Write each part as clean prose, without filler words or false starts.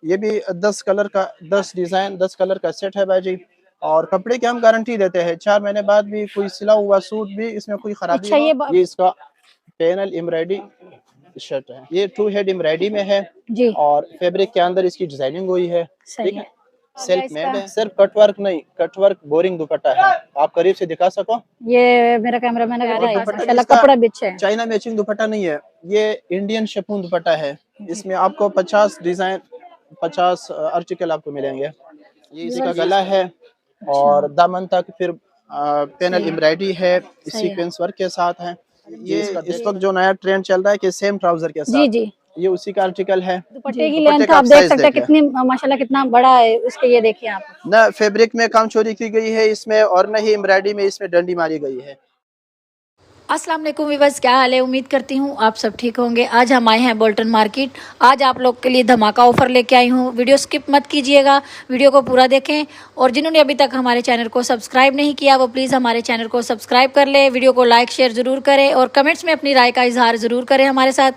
ये भी 10 कलर का 10 डिजाइन 10 कलर का सेट है भाई। और कपड़े की हम गारंटी देते हैं, 4 महीने बाद भी कोई सिला हुआ सूट भी इसमें कोई खराबी अच्छा हो। ये ये इसका पैनल एम्ब्रॉयडरी शर्ट है, ये 2 हेड एम्ब्रॉयडरी में है जी और फैब्रिक के अंदर इसकी डिजाइनिंग हुई है। सही ठीक है। है, सेल्फ मेड है, सिर्फ कटवर्क नहीं, कटवर्क बोरिंग दुपट्टा है। आप करीब से दिखा सको? ये मेरा कैमरामैन अगर रहा है दुपट्टा भी माशाल्लाह, इसका कपड़ा भी अच्छा है। चाइना मैचिंग दुपट्टा नहीं है, ये इंडियन शिफॉन दुपट्टा है। इसमें आपको 50 डिजाइन 50 आर्टिकल आपको मिलेंगे। ये इसका गला है और अच्छा दामन तक फिर पैनल सही है एम्ब्रॉयडरी है, सही है। सीक्वेंस वर्क के साथ है। ये इस वक्त जो नया ट्रेंड चल रहा है कि सेम ट्राउजर के जी साथ, जी ये उसी का आर्टिकल है। दुपट्टे की दुपट्टे लेंथ का आप आप देख साइज सकते हैं देख लें कितनी माशाल्लाह, कितना बड़ा है उसके, ये देखिए आप। न फैब्रिक में काम चोरी की गई है इसमें और न ही एम्ब्रॉयडरी में इसमें डंडी मारी गई है। अस्सलाम वालेकुम व्यूअर्स, क्या हाल है? उम्मीद करती हूँ आप सब ठीक होंगे। आज हम आए हैं बोल्टन मार्केट। आज आप लोग के लिए धमाका ऑफर लेके आई हूँ। वीडियो स्किप मत कीजिएगा, वीडियो को पूरा देखें। और जिन्होंने अभी तक हमारे चैनल को सब्सक्राइब नहीं किया वो प्लीज़ हमारे चैनल को सब्सक्राइब कर ले, वीडियो को लाइक शेयर ज़रूर करें और कमेंट्स में अपनी राय का इजहार ज़रूर करें हमारे साथ।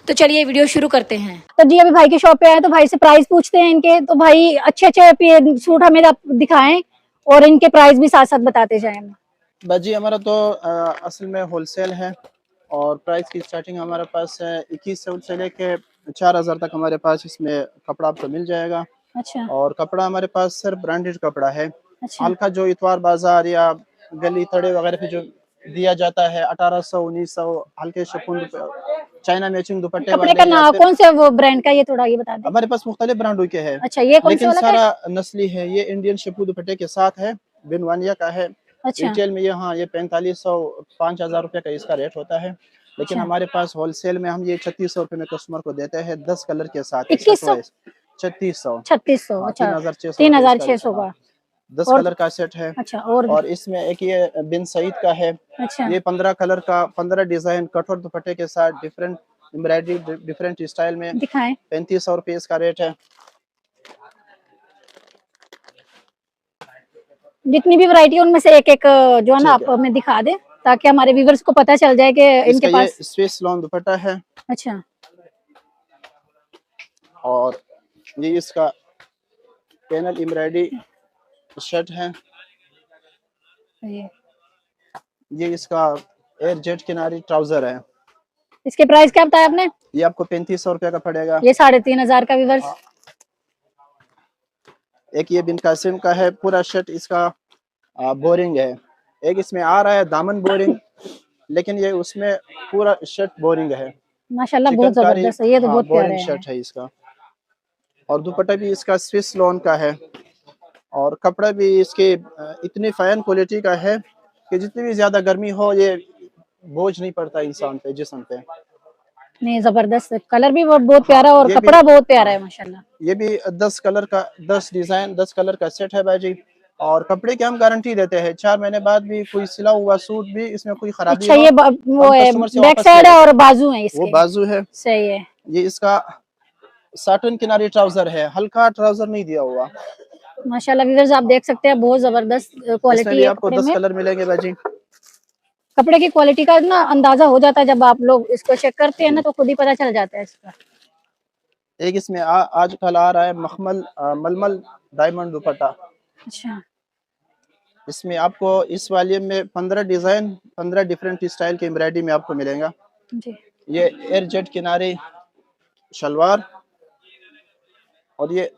तो चलिए वीडियो शुरू करते हैं। तो जी अभी भाई की शॉप पे आए तो भाई से प्राइस पूछते हैं इनके। तो भाई अच्छे अच्छे सूट हमें आप दिखाएं और इनके प्राइस भी साथ साथ बताते जाएं। बाजी हमारा तो असल में होलसेल है और प्राइस की स्टार्टिंग हमारे पास है 2100 से लेके 4000 तक हमारे पास इसमें कपड़ा आपको मिल जाएगा। अच्छा और कपड़ा हमारे पास सिर्फ ब्रांडेड कपड़ा है। अच्छा हल्का जो इतवार बाजार या गली तड़े वगैरह पे जो दिया जाता है 1800 1900 हल्के शिफॉन चाइना मैचिंग दुपट्टे कपड़े का वाले या नाम फिर कौन से वो ब्रांड का, ये थोड़ा ये बता दें। हमारे पास मुख्तलिफ ब्रांडों के हैं, अच्छा ये कौन से लेकिन वाला का है? सारा नस्ली है। ये इंडियन शिफॉन दुपट्टे के साथ है, बिनवानिया का है। अच्छा रिटेल में यहाँ ये 4500 5000 रुपये का इसका रेट होता है, लेकिन अच्छा हमारे पास होलसेल में हम ये 3600 रुपये में कस्टमर को देते हैं 10 कलर के साथ। इसका 2100 प्राइस 3600। 3600 हाँ, अच्छा 3600 रुपये इसका रेट 3600 है। हाँ, का। 10 और कलर का सेट है। अच्छा और भी और इसमें एक ये बिन सईद का है, अच्छा ये 15 कलर का 15 डिजाइन कठोर दुपट्टे के साथ डिफरेंट एम्ब्रॉयडरी डिफरेंट स्टाइल में दिखाएं। 3500 रुपये इसका रेट है। जितनी भी वैरायटी है उनमें से एक एक जो है ना ठीक आप है, हमें दिखा दें ताकि हमारे व्यूवर्स को पता चल जाए कि इनके इसका ये पास। स्विस लॉन दुपट्टा है अच्छा और ये इसका पैनल एम्ब्रॉयडरी शर्ट है। ये ये इसका एयर जेट किनारी ट्राउजर है। इसके प्राइस क्या बताया आपने? ये आपको 3500 रुपये का पड़ेगा। ये 3500 का व्यूवर्स। एक ये बिन कासिम का है, पूरा शर्ट इसका बोरिंग है। एक इसमें आ रहा है दामन बोरिंग, लेकिन ये उसमें पूरा शर्ट बोरिंग है। माशाल्लाह बहुत चिकनकारी, जबरदस्त है, ये तो हाँ बहुत प्यारे बोरिंग हैं। शर्ट है इसका। और दुपट्टा भी इसका स्विस लॉन का है और कपड़ा भी इसके इतनी फाइन क्वालिटी का है कि जितनी भी ज्यादा गर्मी हो ये बोझ नहीं पड़ता इंसान पे, जिस्म पे। नहीं जबरदस्त, कलर भी बहुत हाँ, प्यारा और ये भी कपड़ा बहुत प्यारा हाँ, है माशाल्लाह। ये भी 10 कलर का 10 डिजाइन 10 कलर का सेट है भाई। और कपड़े की हम गारंटी देते हैं, 4 महीने बाद भी कोई सिला हुआ सूट भी इसमें कोई खराबी अच्छा हो ये वो हम है कस्टमर से बैक वापस ले साइड है लेते और हैं। बाजू है वो इसके। बाजू है। सही है। ये इसका साटन किनारी ट्राउजर है, हल्का ट्राउजर नहीं दिया हुआ। माशाल्लाह व्यूअर्स आप देख सकते हैं बहुत जबरदस्त इसमें क्वालिटी भी है आपको कपड़े 10 में। कलर मिलेंगे भाई। कपड़े की क्वालिटी का ना अंदाजा हो जाता है जब आप लोग इसको चेक करते हैं ना, जी, तो खुद ही पता चल जाता है इसका। एक इसमें आजकल आ रहा है मखमल मलमल डायमंड दुपट्टा। अच्छा इसमें आपको इस वाले में 15 डिजाइन 15 डिफरेंट स्टाइल के एम्ब्रॉयडरी में आपको मिलेगा। जी ये एयर जेट किनारे शलवार और ये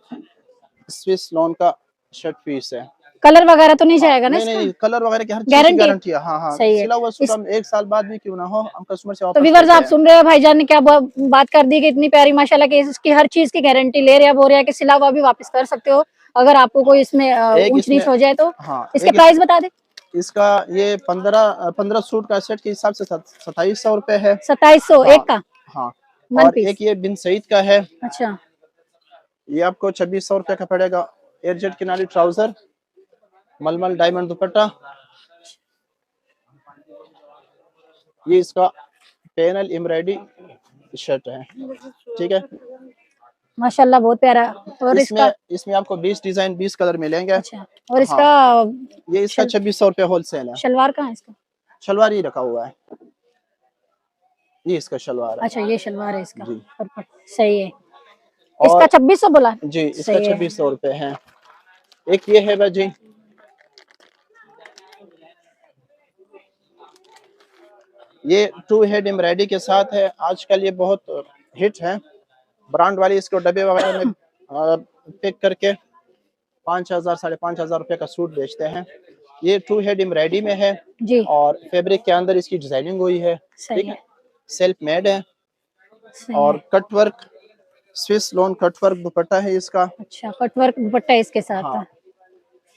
स्विस लॉन का शर्ट पीस है। कलर वगैरह तो नहीं हाँ, जाएगा ना नहीं इसका? नहीं, कलर वगैरह की हर चीज की गारंटी गारंटी है। हाँ हाँ, सही है। सिला हुआ सूट इस हम 1 साल बाद भी क्यों ना हो हम कस्टमर से तो वापस व्यूअर्स लेते आप हैं। सुन रहे हैं भाईजान ने क्या बात कर दी कि इतनी प्यारी माशाल्लाह कि इसकी हर चीज की गारंटी ले रहे हैं, बोल रहे हैं कि सिला हुआ भी वापस कर सकते हो अगर आपको कोई इसमें एक ऊंच इसमें नीच हो जाए तो। हाँ इसके एक प्राइस बता दे। इसका ये 15 सूट का सेट के हिसाब से 2700 रुपये है। 2700 हाँ एक का हाँ। वन और पीस। एक ये बिन सईद का है, अच्छा ये आपको 2600 रुपये का पड़ेगा। एयर जेट किनारी ट्राउजर मलमल डायमंड दुपट्टा। ये इसका पैनल एम्ब्रॉयडरी शर्ट है। ठीक है, माशाल्लाह बहुत प्यारा। और इसका इसमें इसमें आपको 20 डिजाइन 20 कलर मिलेंगे। अच्छा और हाँ, इसका ये इसका 2600 रुपये होलसेल है। शलवार कहाँ है इसका? शलवार ही रखा हुआ है, ये इसका शलवार है। अच्छा ये शलवार है इसका। जी, परफेक्ट सही है। इसका और 2600 बोला। जी इसका सही है। 2600 रुपये है। एक ये है भाजी, ये 2 हेड एम्ब्रॉयडरी के साथ है। आजकल ये बहुत हिट है। ब्रांड वाली इसको डब्बे वगैरह में पैक करके 5000 5,500 रुपये का सूट बेचते हैं। ये 2 हेड एम्ब्रॉयडरी में है जी और फैब्रिक के अंदर इसकी डिजाइनिंग हुई है। सही ठीक है। है, सेल्फ मेड है सही और है। कटवर्क स्विस लोन कटवर्क दुपट्टा है इसका। अच्छा, कटवर्क दुपट्टा इसके साथ हाँ, है।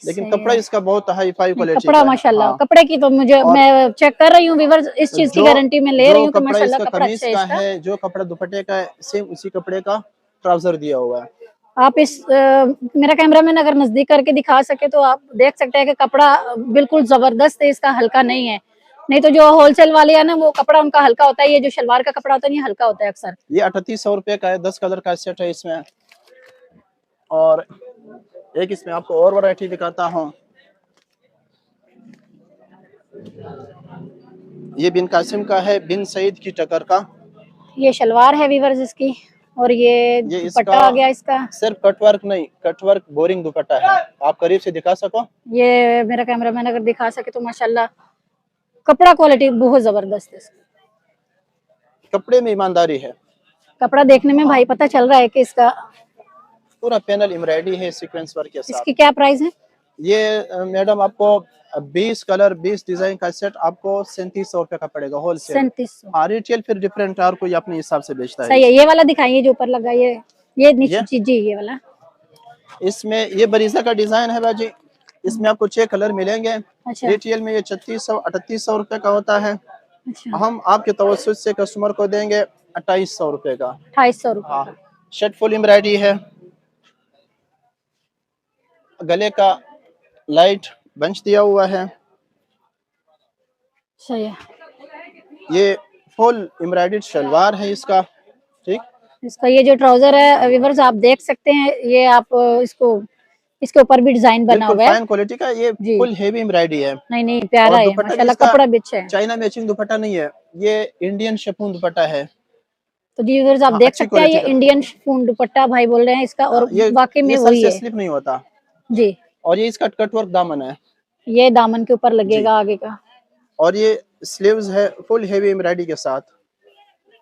लेकिन सही कपड़ा है। इसका बहुत हाई फाई नहीं, क्वालिटी कपड़ा का है। माशाल्लाह, हाँ, कपड़े की तो मुझे, और मैं चेक कर रही हूँ व्यूअर्स, इस चीज की जो गारंटी मैं ले रही जो हूँ कि कपड़ा माशाल्लाह इसका कपड़ा कमीज अच्छा है का इसका। है, जो कपड़ा दुपट्टे का है, सेम उसी कपड़े का ट्राउजर दिया हुआ है। आप इस मेरा कैमरामैन अगर नजदीक करके दिखा सके तो आप देख सकते हैं कि कपड़ा बिल्कुल जबरदस्त है, इसका हल्का नहीं है। नहीं तो जो होलसेल वाले है ना, वो कपड़ा उनका हल्का होता है, ये जो शलवार का कपड़ा होता है ये हल्का होता है अक्सर। ये 3800 रुपये का है, 10 कलर का सेट है इसमें। और एक इसमें आपको और वैरायटी दिखाता हूँ। ये बिन कासिम का है, बिन सईद की टकर का। ये शलवार है व्यूअर्स इसकी, और ये ये दुपट्टा इसका आ गया इसका। सिर्फ कटवर्क नहीं, कटवर्क बोरिंग दुपट्टा है। आप करीब से दिखा सको। ये मेरा कैमरामैन अगर दिखा सके तो माशाल्लाह कपड़ा क्वालिटी बहुत जबरदस्त है इसकी। कपड़े में ईमानदारी है। कपड़ा देखने में भाई पता चल रहा है कि इसका। पूरा पैनल एम्ब्रॉयडरी है सीक्वेंस वर्क के साथ। इसकी क्या प्राइस है? ये मैडम आपको 20 कलर 20 डिजाइन का सेट आपको 3700 रुपये का पड़ेगा होलसेल। 3700। हाँ, रिटेल फिर डिफरेंट है, हर कोई अपने हिसाब से बेचता है सही है। इसको। ये वाला दिखाइए जो ऊपर लगा, ये नीचे ये जी जी ये वाला। इसमें ये बरीजा का डिजाइन है बाजी। इसमें आपको 6 कलर मिलेंगे। अच्छा रिटेल में ये 3600 3800 रुपये का होता है। अच्छा। हम आपके तवज्जुह से कस्टमर को देंगे 2800 रुपये का। 2800 रुपये हाँ, का। शर्ट फुल एम्ब्रॉयडरी है, गले का लाइट बंच दिया हुआ है। सही है। ये फुल एम्ब्रॉयडर्ड शलवार है इसका। ठीक, इसका ये जो ट्राउजर है व्यूअर्स आप देख सकते हैं, ये आप इसको, इसके ऊपर भी डिजाइन बना बिल्कुल हुआ है फाइन क्वालिटी का। ये जी। फुल हेवी एम्ब्रॉयडरी है। नहीं नहीं, प्यारा और है दुपट्टा भी माशाल्लाह, इसका कपड़ा भी अच्छा है। चाइना मैचिंग दुपट्टा नहीं है, ये इंडियन शिफॉन दुपट्टा है। तो जी व्यूअर्स आप हाँ, देख अच्छी सकते हैं, ये क्वालिटी का। इंडियन शिफॉन दुपट्टा भाई बोल रहे हैं इसका, और ये वाकई में ये सर वही से है स्लिप नहीं होता। जी। और ये इसका कटवर्क दामन है ये दामन के ऊपर जी। लगेगा आगे का। और ये स्लीव्स है फुल हेवी एम्ब्रॉयडरी के साथ।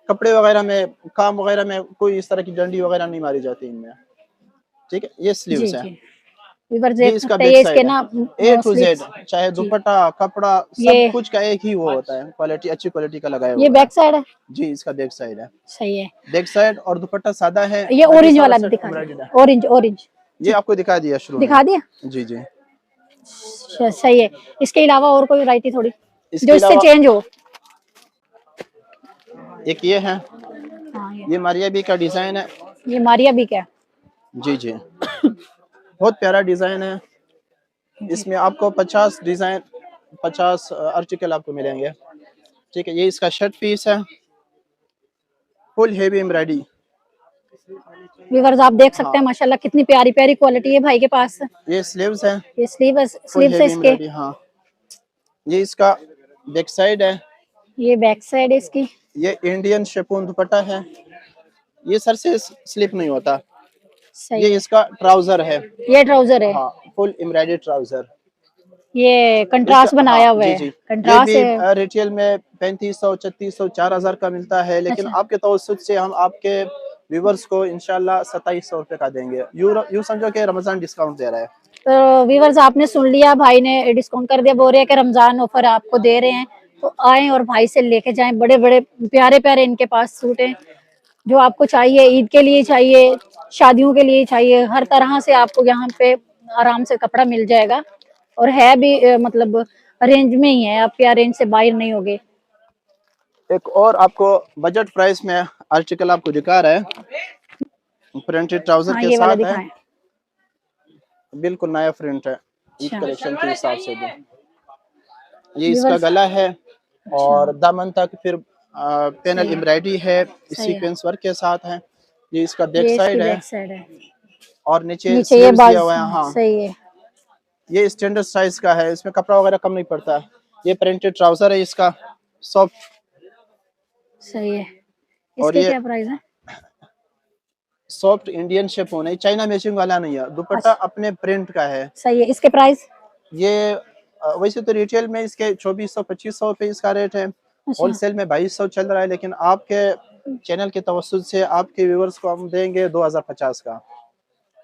कपड़े वगैरह में, काम वगैरह में कोई इस तरह की डंडी वगैरह नहीं मारी जाती इनमें। ठीक है, ये जी स्लीव्स है। जी व्यूअर्स ये देख इसका सकते हैं, बैक ये इसके साइड ना है, A to Z, स्लीव्स चाहे जी। दुपट्टा कपड़ा सब ये कुछ का एक ही वो होता है, क्वालिटी अच्छी क्वालिटी का लगाया ये हुआ है। बैक साइड है। जी, इसका बैक साइड है। सही है। बैक साइड और दुपट्टा सादा है, ये बाकी ऑरेंज सारा वाला सेट दिखा एम्ब्रॉयडर्ड दिया, है। ऑरेंज ऑरेंज ये आपको दिखा दिया शुरू में। दिखा दिया। जी जी। सही है। इसके अलावा और कोई वैरायटी थोड़ी इसके जो इससे अलावा चेंज हो? एक ये है, हाँ ये मारिया बी का डिजाइन है। ये मारिया भी क्या? जी जी, बहुत प्यारा डिजाइन है। इसमें आपको 50 डिजाइन 50 आर्टिकल आपको मिलेंगे। ठीक है, ये इसका शर्ट पीस है, फुल हेवी एम्ब्रॉयडरी। व्यूअर्स आप देख सकते हाँ, हैं माशाल्लाह कितनी प्यारी प्यारी क्वालिटी है भाई के पास। ये स्लीव्स है, ये फुल स्लीव्स है हेवी इसके। एम्ब्रॉयडरी। हाँ, ये इसका बैक साइड है। ये बैक साइड है इसकी। ये इंडियन शिफॉन दुपट्टा है, ये सर से स्लिप नहीं होता। सही ये है। इसका ट्राउजर है। ये ट्राउजर है। हाँ, फुल एम्ब्रॉयडर्ड ट्राउजर। ये कंट्रास्ट इसका बनाया हाँ हुआ जी है, जी, ये कंट्रास्ट भी है। रिटेल में 3500 3600 4000 का मिलता है, लेकिन अच्छा आपके तवज्जुह से हम आपके व्यूवर्स को इंशाल्लाह 2700 रुपये का देंगे। यूँ समझो कि रमजान डिस्काउंट दे रहा है। तो व्यूअर्स आपने सुन लिया, भाई ने डिस्काउंट कर दिया, बोल रहे हैं कि रमजान ऑफर आपको दे रहे हैं, तो आए और भाई से लेके जाएं। बड़े बड़े प्यारे प्यारे इनके पास सूट हैं, जो आपको चाहिए, ईद के लिए चाहिए, शादियों के लिए चाहिए, हर तरह से आपको यहाँ पे आराम से कपड़ा मिल जाएगा। और है भी मतलब रेंज में ही है, आपके रेंज से बाहर नहीं होगे। एक और आपको बजट प्राइस में आर्टिकल आपको दिखा रहा है, प्रिंटेड ट्राउजर हाँ के ये वाला साथ है, दिखाएं। बिल्कुल नया प्रिंट है ईद अच्छा कलेक्शन के हिसाब से भी। ये इसका व्यूअर्स गला है और अच्छा दामन तक फिर पैनल सही है। एम्ब्रॉयडरी है, सही है। सीक्वेंस वर्क के साथ है। ये इसका बैक ये इसकी साइड है बैक साइड है। और नीचे नीचे ये स्लीव्स दिया बाज हुआ है। हाँ, सही है। ये स्टैंडर्ड साइज का है, इसमें कपड़ा वगैरह कम नहीं पड़ता। ये प्रिंटेड ट्राउजर है इसका, सॉफ्ट। सही है। और इसके ये क्या प्राइस है? सॉफ्ट इंडियन शेप होना है, चाइना मैचिंग वाला नहीं है। दुपट्टा अपने प्रिंट का है। सही है। इसके प्राइस? ये वैसे तो रिटेल में इसके 2400-2500 रुपए इसका रेट है, अच्छा। होलसेल में 2200 चल रहा है, लेकिन आपके चैनल के तवज्जुह से आपके व्यूअर्स को हम देंगे 2050 का,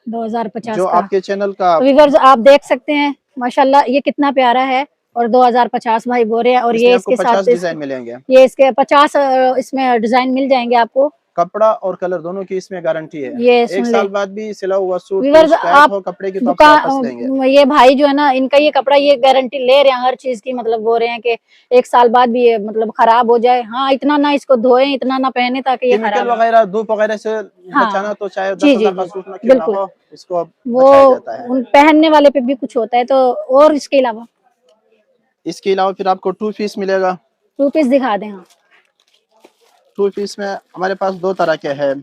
2050 जो का। आपके चैनल का। तो व्यूअर्स आप देख सकते हैं माशाल्लाह ये कितना प्यारा है, और 2050 भाई बोल रहे हैं। और इसमें ये आपको इसके साथ 50 डिजाइन मिलेंगे। ये इसके 50 इसमें डिजाइन मिल जाएंगे आपको। कपड़ा और कलर दोनों की इसमें गारंटी है। ये एक सुन ले साल बाद भी सिला हुआ सूट व्यूअर्स, शिकायत आप हो कपड़े की तो आपसे वापस लेंगे। दुकान ये भाई जो है ना इनका ये कपड़ा ये गारंटी ले रहे हैं हर चीज की, मतलब बोल रहे हैं कि 1 साल बाद भी ये मतलब खराब हो जाए, हाँ इतना ना इसको धोए, इतना ना पहने ताकि ये केमिकल खराब हो। वगैरह धूप वगैरह से हाँ बचाना, तो चाहे जी जी 10,000 का जी सूट ना क्यों ना बिल्कुल, हो, इसको वो बचाया जाता है। उन पहनने वाले पे भी कुछ होता है तो। और इसके अलावा इसके अलावा फिर आपको 2 पीस मिलेगा। 2 पीस दिखा दें। हाँ 2 पीस में हमारे पास 2 तरह के हैं।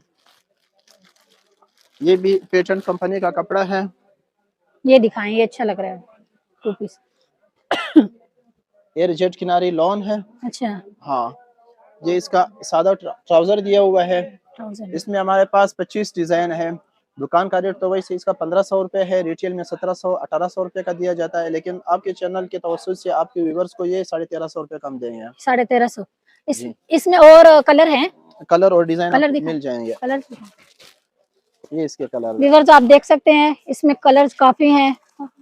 ये भी पेटेंट कंपनी का कपड़ा है। ये दिखाएं, ये अच्छा लग रहा है 2 पीस। एयर जेट किनारी लॉन है। अच्छा हाँ, ये इसका सादा ट्राउजर दिया हुआ है। 1000 इसमें हमारे पास 25 डिजाइन है। दुकान का रेट तो वैसे इसका 1500 रुपए है, रिटेल में 1700-1800 रुपए का दिया जाता है, लेकिन आपके चैनल के तवज्जुह से आपके व्यूवर्स को ये 1350 रुपए कम देंगे। 1350। जी। इसमें और कलर हैं? कलर और डिजाइन कलर आपको दिखा, मिल जाएंगे। कलर ये इसके कलर व्यूअर्स आप देख सकते हैं इसमें कलर्स काफी हैं।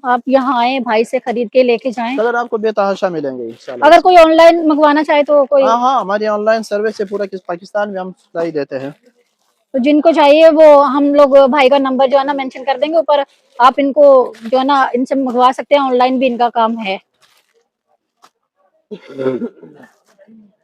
आप यहाँ आए भाई से खरीद के लेके जाएं। कलर आपको बेतहाशा मिलेंगे इंशाल्लाह। अगर कोई ऑनलाइन मंगवाना चाहे तो कोई, हाँ हाँ, हमारी ऑनलाइन सर्विस से पूरा पाकिस्तान में हम सप्लाई देते हैं। तो जिनको चाहिए वो हम लोग भाई का नंबर जो है ना मेंशन कर देंगे ऊपर, आप इनको जो है ना इनसे मंगवा सकते हैं, ऑनलाइन भी इनका काम है।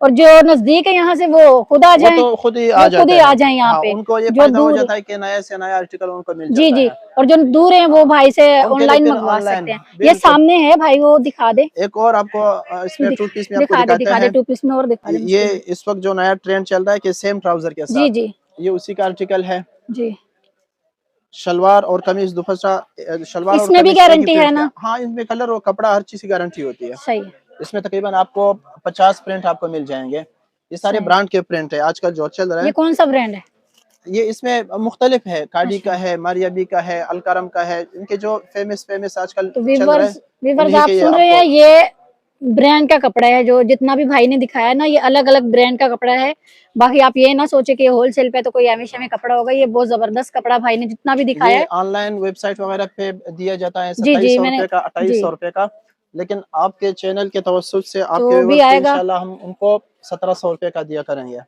और जो नजदीक है यहाँ से वो खुद आ जाएं, वो तो खुद ही वो आ खुद ही जाते आ हैं। जाएं यहाँ हाँ, पे। उनको ये जो फायदा हो दूर, जाता है कि नया से नया आर्टिकल उनको मिल जी जाता जी, है। और जो दूर हैं वो भाई से उनके लिए ऑनलाइन फिर मंगवा ऑनलाइन, सकते हैं। ये बिल्कुल। सामने है भाई, वो दिखा दे। एक और आपको इसमें 2 पीस में आपको दिखाते दिखा दे हैं। 2 पीस में, और दिखा दे ये मुझको। इस वक्त जो नया ट्रेंड चल रहा है कि सेम ट्राउजर के जी साथ, जी ये उसी का आर्टिकल है। जी। शलवार और कमीज दुपट्टा, शलवार और इसमें भी कमीज एक ही गारंटी है प्रिंट ना? का। हाँ, इनमें कलर और कपड़ा हर चीज की गारंटी होती है। सही है, इसमें तकरीबन आपको 50 प्रिंट आपको मिल जाएंगे। ये सारे सही। ब्रांड के प्रिंट है आजकल जो चल रहा ये है। कौन सा ब्रांड है? ये इसमें मुख्तलिफ है, काडी अच्छा। का है, मारियाबी का है, अलकारम का है। इनके जो फेमस आजकल तो चल रहा है वीवर्स उन्हीं आप के ये सुन रहे आपको। हैं, ये ब्रांड का कपड़ा है। जो जितना भी भाई ने दिखाया ना, ये अलग अलग ब्रांड का कपड़ा है। बाकी आप ये ना सोचे कि होलसेल पे तो कोई हमेशा में कपड़ा होगा। ये बहुत जबरदस्त कपड़ा भाई ने जितना भी दिखाया ये है। ऑनलाइन वेबसाइट वगैरह पे दिया जाता है जी जी 2700 मैंने, रुपए का, जी 2800 रुपए का, लेकिन आपके चैनल के तवज्जुह से आपके जो भी व्यूवर्स को आएगा इंशाल्लाह हम उनको 1700 रुपए का दिया करेंगे।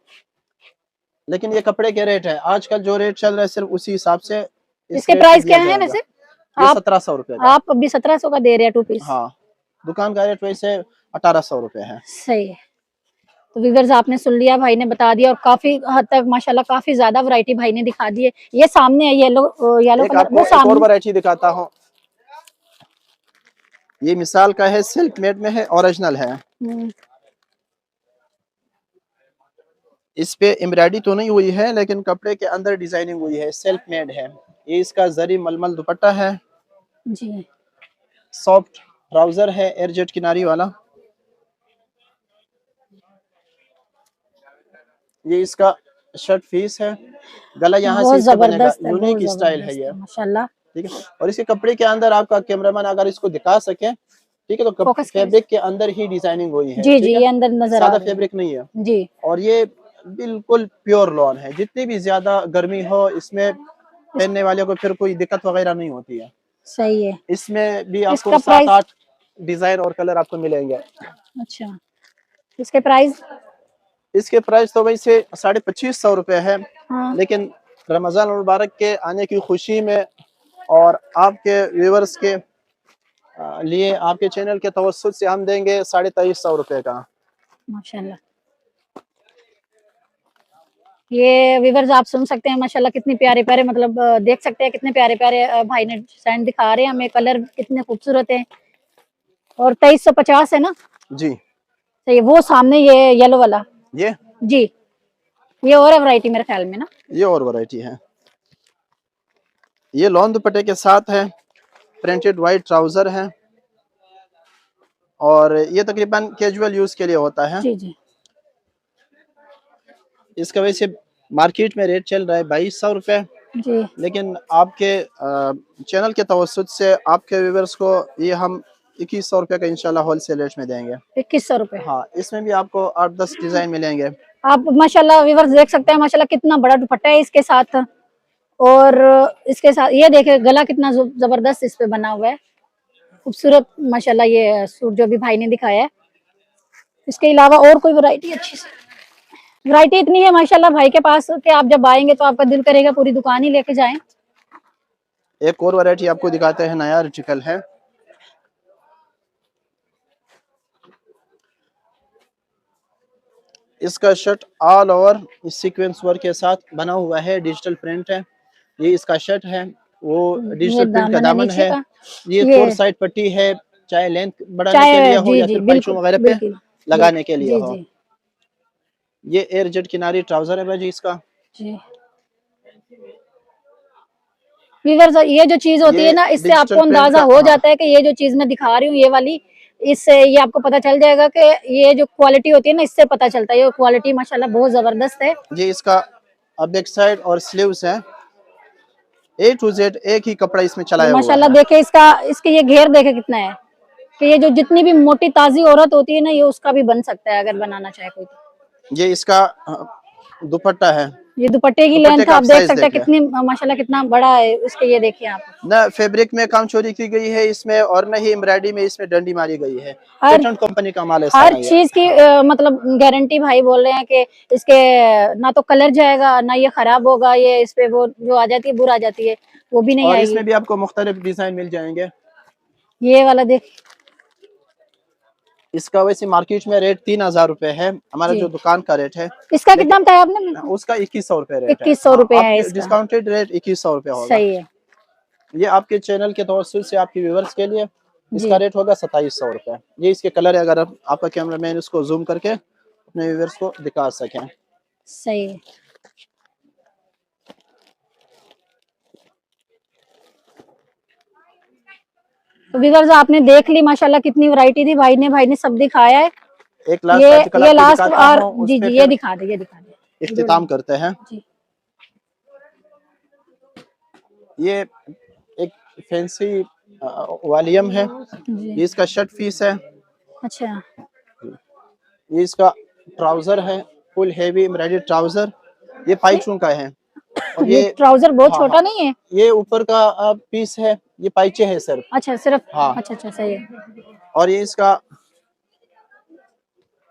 लेकिन ये कपड़े के रेट है, आजकल जो रेट चल रहा है सिर्फ उसी हिसाब से इस इसके रेट पे प्राइस दिया क्या है जाएगा। वैसे? ये आप 1700 रुपए का। आप अभी 1700 का दे रहे हैं 2 पीस? हाँ, दुकान का रेट वैसे 1800 रुपए है। सही है। तो व्यूअर्स आपने सुन लिया, भाई ने बता दिया, और काफी हद तक माशाल्लाह काफी ज्यादा वैरायटी भाई ने दिखा दी है। ये सामने है येलो येलो एक कलर, आपको वो एक और सामने। वैरायटी दिखाता हूँ। ये मिसाल का है, सिल्क मेड में है, ओरिजिनल है। इस पे एम्ब्रॉयडरी तो नहीं हुई है, लेकिन कपड़े के अंदर डिजाइनिंग हुई है, सेल्फ मेड है। ये इसका जरी मलमल दुपट्टा है। जी सॉफ्ट ट्राउजर है, एयरजेट किनारी वाला। ये इसका शर्ट पीस है। गला यहाँ से बहुत इसका बनेगा, जबरदस्त है, बहुत यूनिक स्टाइल है जबरदस्त ये। है माशाल्लाह। ठीक है, और इसके कपड़े के अंदर आपका कैमरामैन अगर इसको दिखा सके, ठीक है, तो फोकस करें। फैब्रिक के अंदर ही डिजाइनिंग हुई है। जी ठीक जी, है, ये अंदर नजर आ सादा रही है। फैब्रिक नहीं है। जी और ये बिल्कुल प्योर लॉन है। जितनी भी ज्यादा गर्मी हो, इसमें पहनने वाले को फिर कोई दिक्कत वगैरह नहीं होती है। सही है। इसमें भी आपको इसका 7-8 डिजाइन और कलर आपको मिलेंगे। अच्छा, इसके प्राइस? इसके प्राइस तो वैसे 2550 रुपए है, हाँ लेकिन रमजान मुबारक के आने की खुशी में और आपके व्यूवर्स के लिए आपके चैनल के तवज्जुह से हम देंगे 2350 रुपए का। माशाल्लाह। ये व्यूअर्स आप सुन सकते हैं माशाल्लाह कितने प्यारे प्यारे, मतलब देख सकते हैं कितने प्यारे प्यारे भाई ने डिजाइन दिखा रहे हैं हमें। कलर कितने खूबसूरत हैं। और 2350 है ना? जी, सही है। वो सामने ये येलो वाला, ये जी ये और है वैरायटी मेरे ख्याल में ना? ये और वैरायटी है। ये लॉन दुपट्टे के साथ है, प्रिंटेड वाइट ट्राउजर है, और ये तकरीबन कैजुअल यूज के लिए होता है। जी जी इसका वैसे मार्केट में रेट चल रहा है 2200 रुपए, जी। लेकिन आपके चैनल के तवस्सुत से आपके व्यूवर्स को ये हम 2100 रुपये का इंशाल्लाह होलसेल रेट में देंगे। 2100 रुपये। हाँ, इसमें भी आपको 8-10 डिजाइन मिलेंगे। आप माशाल्लाह व्यूअर्स देख सकते हैं, माशाल्लाह कितना बड़ा दुपट्टा है इसके साथ, और इसके साथ ये देखिए गला कितना जबरदस्त इस पे बना हुआ है, खूबसूरत माशाल्लाह ये सूट जो भी भाई ने दिखाया है। इसके अलावा और कोई वैरायटी अच्छी सी, वैरायटी इतनी है माशाल्लाह भाई के पास कि आप जब आएंगे तो आपका दिल करेगा पूरी दुकान ही लेके जाएं। एक और वैरायटी आपको दिखाते हैं, नया आर्टिकल है। इसका शर्ट ऑल ओवर इस सीक्वेंस वर्क के साथ बना हुआ है, डिजिटल प्रिंट है। ये इसका शर्ट है, वो डिजिटल प्रिंट का दामन है। ये 4 साइड पट्टी है, चाहे लेंथ बढ़ाने के लिए हो या फिर पैचों वगैरह पे लगाने के लिए हो। ये एयर जेट किनारी ट्राउजर है भाई इसका जी। व्यूअर्स ये जो चीज होती है ना, इससे आपको अंदाजा हो जाता है कि ये जो चीज मैं दिखा रही हूँ ये वाली, इससे ये आपको पता चल जाएगा कि ये जो क्वालिटी होती है ना, इससे पता चलता है ये क्वालिटी माशाल्लाह बहुत जबरदस्त है। ये इसका बैक साइड और स्लीव्स है, A to Z एक ही कपड़ा इसमें चलाया हुआ है। माशाल्लाह देखे इसके ये घेर देखे कितना है, कि ये जो जितनी भी मोटी ताजी औरत होती है ना, ये उसका भी बन सकता है अगर बनाना चाहे कोई तो। ये इसका दुपट्टा है, ये दुपट्टे की लेंथ आप देख सकते हैं कितनी माशाल्लाह कितना बड़ा है इसके। ये देखिए आप, न फैब्रिक में काम चोरी की गई है इसमें, और न ही एम्ब्रॉयडरी में इसमें डंडी मारी गई है। पैटर्न कंपनी का माल है, हर चीज की मतलब गारंटी भाई बोल रहे हैं कि इसके ना तो कलर जाएगा ना ये खराब होगा, ये इस पे वो जो आ जाती है बुर आ जाती है वो भी नहीं आएगी। इसमें भी आपको मुख्तलिफ डिजाइन मिल जाएंगे। ये वाला देख, इसका वैसे मार्केट में रेट 3000 रुपए है, हमारा जो दुकान का रेट है। इसका कितना बताया आपने? उसका 2100 रुपए रेट है। 2100 रुपए है इसका, डिस्काउंटेड रेट 2100 रुपए होगा। सही है। ये आपके चैनल के तवस्सुल से आपके व्यूअर्स के लिए इसका रेट होगा 2700 रुपए। ये इसके कलर है, अगर आपका कैमरामैन इसको जूम करके अपने व्यूअर्स को दिखा सकें। सही है। तो व्यूअर्स आपने देख ली माशाल्लाह कितनी वैरायटी थी, भाई ने सब दिखाया है। एक लास्ट ये लास्ट और जी ये दिखा दे, इख्तिताम करते हैं जी। ये एक फैंसी वॉल्यूम है, ये इसका शर्ट पीस है। अच्छा, ये इसका ट्राउजर है, फुल हेवी एम्ब्रॉयडरी ट्राउजर। ये पाइचों का है, और ये ट्राउजर बहुत छोटा नहीं है। ये ऊपर का पीस है, ये पाइचे है सिर्फ। अच्छा सिर्फ, हाँ। अच्छा सही है। और ये इसका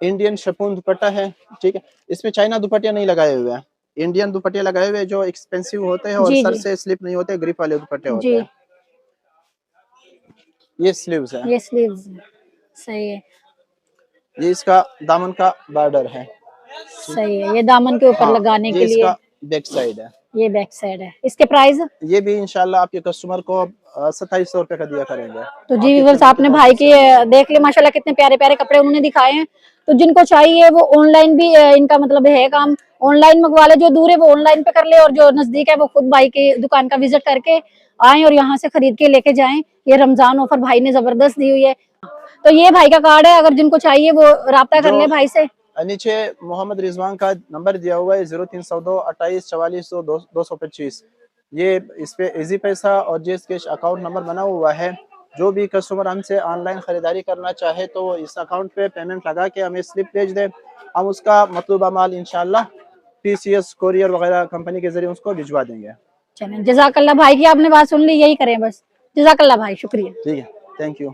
इंडियन शिफॉन दुपट्टा है, ठीक है। इसमें चाइना दुपट्टे नहीं लगाए हुए हैं, इंडियन दुपट्टे लगाए हुए जो एक्सपेंसिव होते हैं और सर से स्लिप नहीं होते, ग्रिप वाले दुपट्टे होते हैं। ये स्लीव्स है, ये स्लीव्स सही है। ये इसका दामन का बॉर्डर है, सही है। ये दामन के ऊपर लगाने के लिए। इसका बैक साइड है, ये बैक साइड है। इसके प्राइस ये भी इंशाल्लाह आपके कस्टमर को 2700 रुपए का दिया करेंगे। तो जी व्यूअर्स आपने भाई की देख लिया माशाल्लाह कितने प्यारे प्यारे कपड़े उन्होंने दिखाए हैं। तो जिनको चाहिए वो ऑनलाइन भी इनका मतलब है काम, ऑनलाइन मंगवा ले, जो दूर है वो ऑनलाइन पे कर ले, और जो नजदीक है वो खुद भाई की दुकान का विजिट करके आए और यहाँ से खरीद के लेके जाएं। ये रमजान ऑफर भाई ने जबरदस्त दी हुई है। तो ये भाई का कार्ड है, अगर जिनको चाहिए वो राब्ता कर ले भाई से। नीचे मोहम्मद रिजवान का नंबर दिया हुआ है 0302 28 44 225। ये इस पे इजी पैसा और जेस कैश अकाउंट नंबर बना हुआ है। जो भी कस्टमर हमसे ऑनलाइन खरीदारी करना चाहे तो इस अकाउंट पे पेमेंट लगा के हमें स्लिप भेज दे, हम उसका मतलूबा माल इंशाल्लाह TCS कोरियर वगैरह कंपनी के जरिए उसको भिजवा देंगे। चलें, जज़ाकल्लाह भाई की आपने बात सुन ली, यही करें बस। जज़ाकल्लाह भाई, शुक्रिया। ठीक है, थैंक यू।